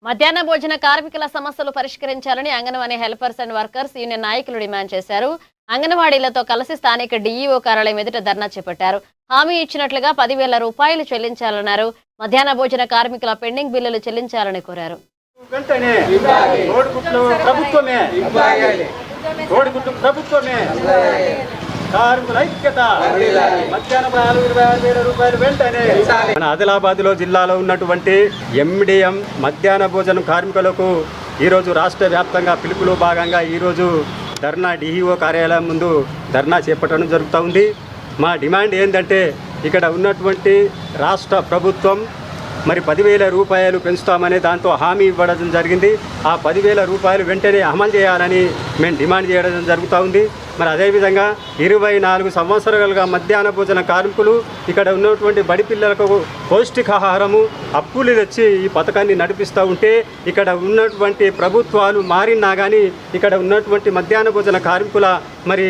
మధ్యాహ్న భోజన కార్మికుల సమస్యలు పరిష్కరించాలని anganwadi helpers and workers union నాయకులు డిమాండ్ చేశారు. అంగన్వాడీలతో కలిసి స్థానిక డీఈఓ కార్యాలయం ఎదుట ధర్నా చేపట్టారు. హామీ ఇచ్చినట్లుగా 10,000 రూపాయలు చెల్లించాలన్నారు. మధ్యాహ్న భోజన కార్మికుల పెండింగ్ బిల్లులు చెల్లించాలని కోరారు. మన ఆదిలాబాద్ జిల్లాలో ఉన్నటువంటి ఎండిఎం మధ్యాహ్న భోజనం కార్మికులకు ఈరోజు రాష్ట్ర వ్యాప్తంగా పిలుపులో భాగంగా ఈరోజు ధర్నా డిఈఓ కార్యాలయం ముందు ధర్నా చేపట్టడం జరుగుతూ ఉంది. మా డిమాండ్ ఏంటంటే ఇక్కడ ఉన్నటువంటి రాష్ట్ర ప్రభుత్వం మరి 10,000 రూపాయలు పెంచుతామని దాంతో హామీ ఇవ్వడం జరిగింది. ఆ 10,000 రూపాయలు వెంటనే అమలు చేయాలని మేము డిమాండ్ చేయడం జరుగుతూ ఉంది. మరి అదేవిధంగా 24 సంవత్సరాలుగా మధ్యాహ్న భోజన కార్మికులు ఇక్కడ ఉన్నటువంటి బడి పిల్లలకు పౌష్టికాహారము అప్పులు తెచ్చి ఈ పథకాన్ని నడిపిస్తూ ఉంటే ఇక్కడ ఉన్నటువంటి ప్రభుత్వాలు మారినా కానీ ఇక్కడ ఉన్నటువంటి మధ్యాహ్న భోజన కార్మికుల మరి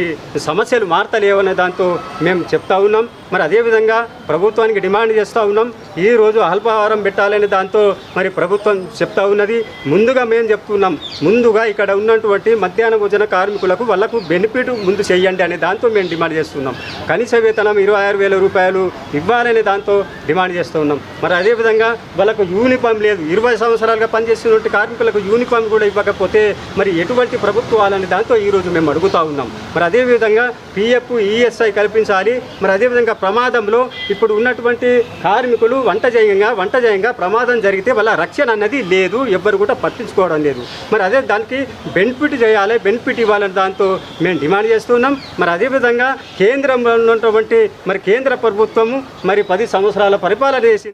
సమస్యలు మారతలేవనే దాంతో మేము చెప్తా ఉన్నాం. మరి అదేవిధంగా ప్రభుత్వానికి డిమాండ్ చేస్తూ ఉన్నాం. ఈరోజు అల్పాహారం పెట్టాలనే దాంతో మరి ప్రభుత్వం చెప్తా ఉన్నది. ముందుగా మేము చెప్తున్నాం, ముందుగా ఇక్కడ ఉన్నటువంటి మధ్యాహ్న భోజన కార్మికులకు వాళ్ళకు బెనిఫిట్ ముందు చేయండి అనే దాంతో మేము డిమాండ్ చేస్తున్నాం. కనీస వేతనం 26,000 రూపాయలు ఇవ్వాలనే దాంతో డిమాండ్ చేస్తూ ఉన్నాం. మరి అదేవిధంగా వాళ్ళకు యూనిఫామ్ లేదు. 20 సంవత్సరాలుగా పనిచేస్తున్నటువంటి కార్మికులకు యూనిఫామ్ కూడా ఇవ్వకపోతే మరి ఎటువంటి ప్రభుత్వాలనే దాంతో ఈరోజు మేము అడుగుతూ ఉన్నాం. మరి అదేవిధంగా పిఎఫ్ ఈఎస్ఐ కల్పించాలి. మరి అదేవిధంగా ప్రమాదంలో ఇప్పుడు ఉన్నటువంటి కార్మికులు వంట చేయంగా ప్రమాదం జరిగితే వాళ్ళ రక్షణ అన్నది లేదు, ఎవ్వరు కూడా పట్టించుకోవడం లేదు. మరి అదే దానికి బెనిఫిట్ చేయాలి, బెనిఫిట్ ఇవ్వాలని దాంతో మేము డిమాండ్ చేస్తున్నాం. మరి అదేవిధంగా కేంద్రంలో ఉన్నటువంటి మరి కేంద్ర ప్రభుత్వము మరి 10 సంవత్సరాల పరిపాలన చేసి